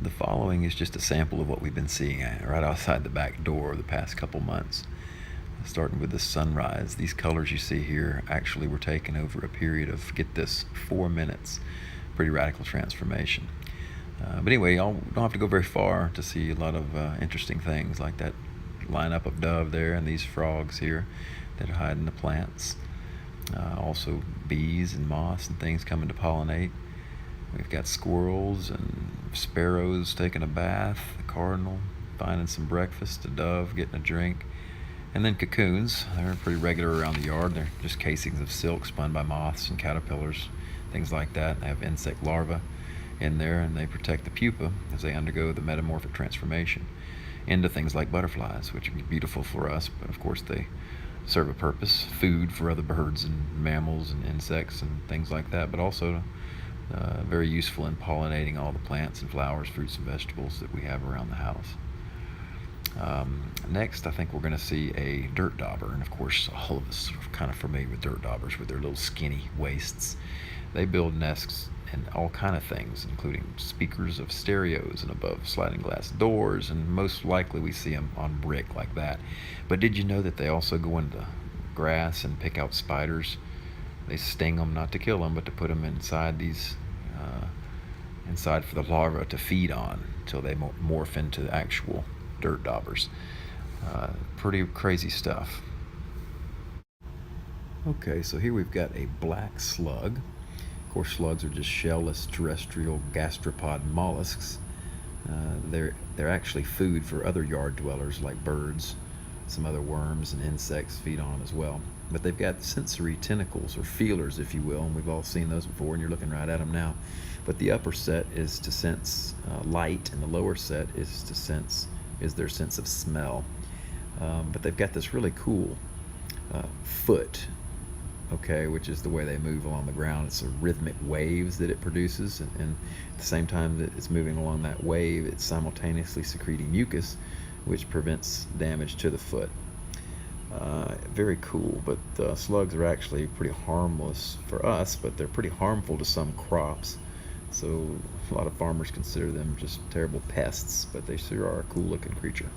The following is just a sample of what we've been seeing right outside the back door the past couple months. Starting with the sunrise, these colors you see here actually were taken over a period of, get this, 4 minutes. Pretty radical transformation. But anyway, you don't have to go very far to see a lot of interesting things like that lineup of dove there and these frogs here that hide in the plants. Also bees and moths and things coming to pollinate. We've got squirrels and sparrows taking a bath, the cardinal finding some breakfast, a dove getting a drink, and then cocoons. They're pretty regular around the yard. They're just casings of silk spun by moths and caterpillars, things like that. They have insect larvae in there, and they protect the pupa as they undergo the metamorphic transformation into things like butterflies, which are beautiful for us, but of course they serve a purpose, food for other birds and mammals and insects and things like that, but also very useful in pollinating all the plants and flowers, fruits and vegetables that we have around the house. Next, I think we're going to see a dirt dauber, and of course all of us are kind of familiar with dirt daubers with their little skinny waists. They build nests and all kind of things, including speakers of stereos and above sliding glass doors, and most likely we see them on brick like that. But did you know that they also go into grass and pick out spiders? They sting them not to kill them, but to put them inside these, inside for the larvae to feed on until they morph into actual dirt daubers. Pretty crazy stuff. Okay, so here we've got a black slug. Of course, slugs are just shellless terrestrial gastropod mollusks. They're actually food for other yard dwellers like birds. Some other worms and insects feed on them as well. But they've got sensory tentacles, or feelers if you will, and we've all seen those before, and you're looking right at them now. But the upper set is to sense light, and the lower set is their sense of smell. But they've got this really cool foot, okay, which is the way they move along the ground. It's a rhythmic waves that it produces, and at the same time that it's moving along that wave, it's simultaneously secreting mucus, which prevents damage to the foot. Very cool, but slugs are actually pretty harmless for us, but they're pretty harmful to some crops. So a lot of farmers consider them just terrible pests, but they sure are a cool looking creature.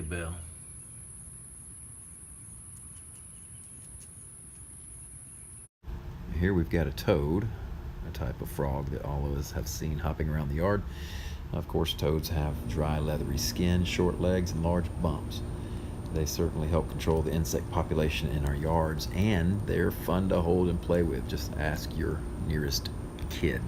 bell. Here we've got a toad, a type of frog that all of us have seen hopping around the yard. Of course, toads have dry, leathery skin, short legs, and large bumps. They certainly help control the insect population in our yards, and they're fun to hold and play with. Just ask your nearest kid.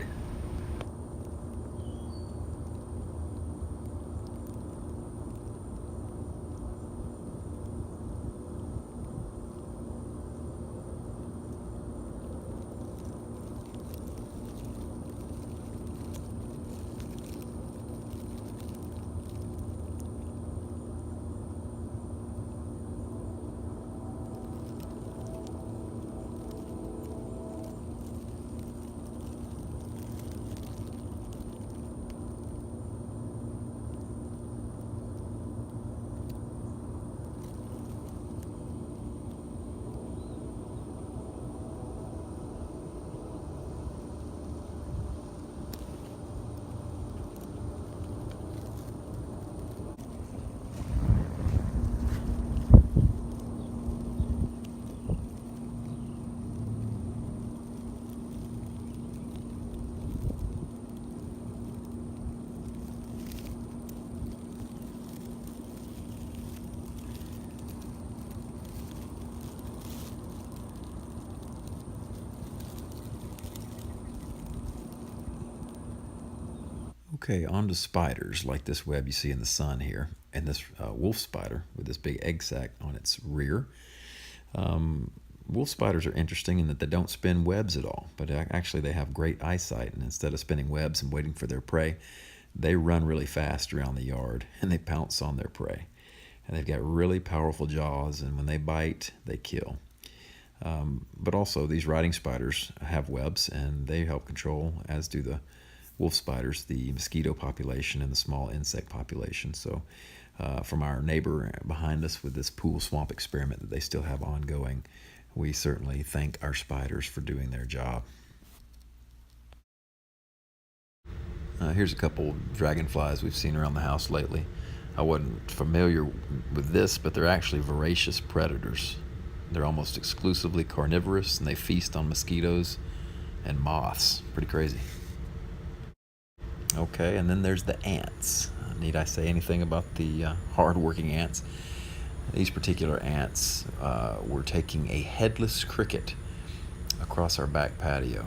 Okay, on to spiders, like this web you see in the sun here, and this wolf spider with this big egg sac on its rear. Wolf spiders are interesting in that they don't spin webs at all, but actually they have great eyesight, and instead of spinning webs and waiting for their prey, they run really fast around the yard, and they pounce on their prey. And they've got really powerful jaws, and when they bite, they kill. But also, these riding spiders have webs, and they help control, as do the wolf spiders, the mosquito population and the small insect population. So from our neighbor behind us with this pool swamp experiment that they still have ongoing, we certainly thank our spiders for doing their job. Here's a couple dragonflies we've seen around the house lately. I wasn't familiar with this, but they're actually voracious predators. They're almost exclusively carnivorous, and they feast on mosquitoes and moths. Pretty crazy. Okay, and then there's the ants. Need I say anything about the hard-working ants? These particular ants were taking a headless cricket across our back patio.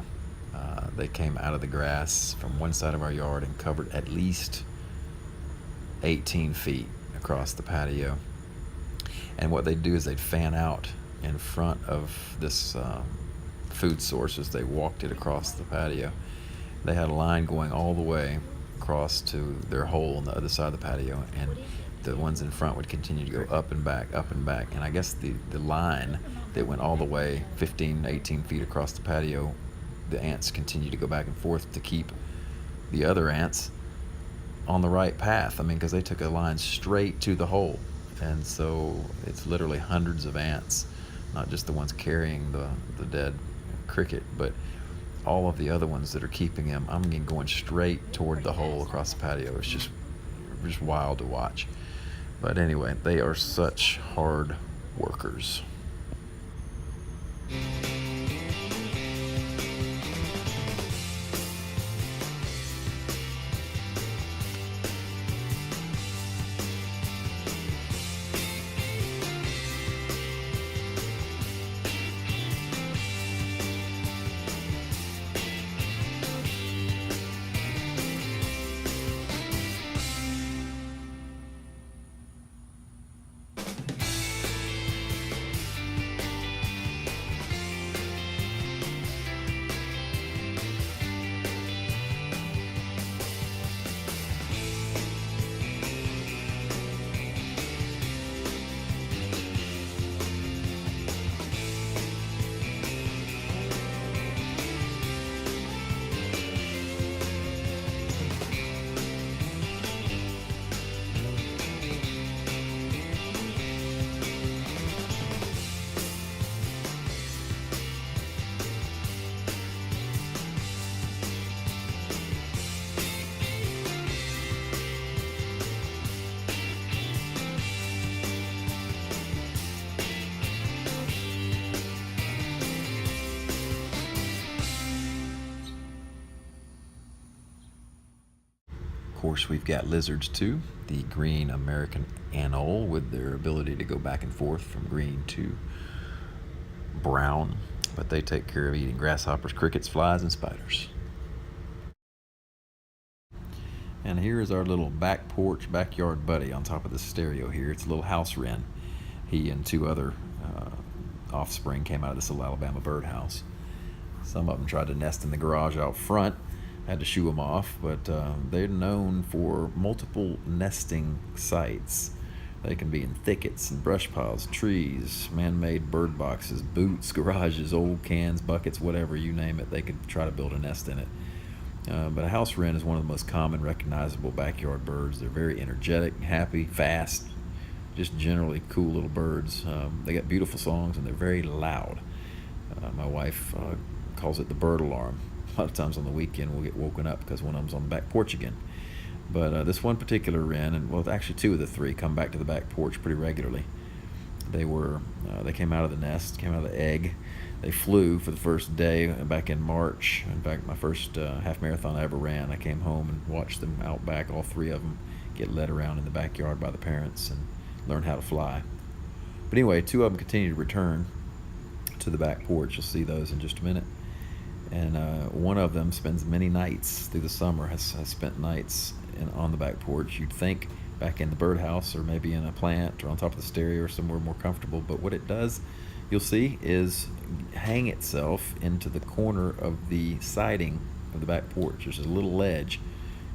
They came out of the grass from one side of our yard and covered at least 18 feet across the patio. And what they'd do is they'd fan out in front of this food source as they walked it across the patio. They had a line going all the way across to their hole on the other side of the patio, and the ones in front would continue to go up and back, up and back. And I guess the line that went all the way 15, 18 feet across the patio, the ants continued to go back and forth to keep the other ants on the right path. I mean, because they took a line straight to the hole. And so it's literally hundreds of ants, not just the ones carrying the dead cricket, but all of the other ones that are keeping him, going straight toward the hole across the patio. It's just wild to watch. But anyway, they are such hard workers. course, we've got lizards too. The green American anole, with their ability to go back and forth from green to brown, but they take care of eating grasshoppers, crickets, flies, and spiders. And here is our little back porch, backyard buddy on top of the stereo here. It's a little house wren. He and two other offspring came out of this little Alabama birdhouse. Some of them tried to nest in the garage out front. Had to shoo them off, but they're known for multiple nesting sites. They can be in thickets and brush piles, trees, man-made bird boxes, boots, garages, old cans, buckets, whatever, you name it. They could try to build a nest in it. But a house wren is one of the most common recognizable backyard birds. They're very energetic, happy, fast, just generally cool little birds. They got beautiful songs and they're very loud. My wife calls it the bird alarm. A lot of times on the weekend we'll get woken up because one of them's on the back porch again. But this one particular wren, and well, actually two of the three, come back to the back porch pretty regularly. They came out of the nest, came out of the egg. They flew for the first day back in March. In fact, my first half marathon I ever ran, I came home and watched them out back, all three of them, get led around in the backyard by the parents and learn how to fly. But anyway, two of them continue to return to the back porch. You'll see those in just a minute. And one of them spends many nights through the summer, has spent nights on the back porch. You'd think back in the birdhouse or maybe in a plant or on top of the stereo or somewhere more comfortable. But what it does, you'll see, is hang itself into the corner of the siding of the back porch. There's a little ledge.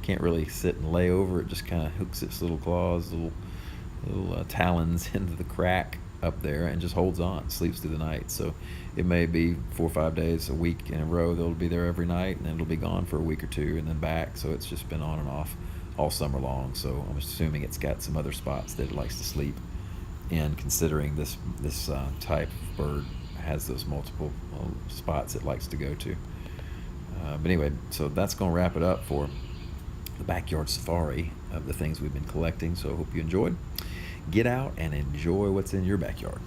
Can't really sit and lay over it. Just kind of hooks its little claws, little talons into the crack up there and just holds on, sleeps through the night. So it may be 4 or 5 days a week in a row they'll be there every night, and then it'll be gone for a week or two and then back. So it's just been on and off all summer long. So I'm assuming it's got some other spots that it likes to sleep in, considering this type of bird has those multiple spots it likes to go to. But anyway, so that's going to wrap it up for the backyard safari of the things we've been collecting. So I hope you enjoyed. Get out and enjoy what's in your backyard.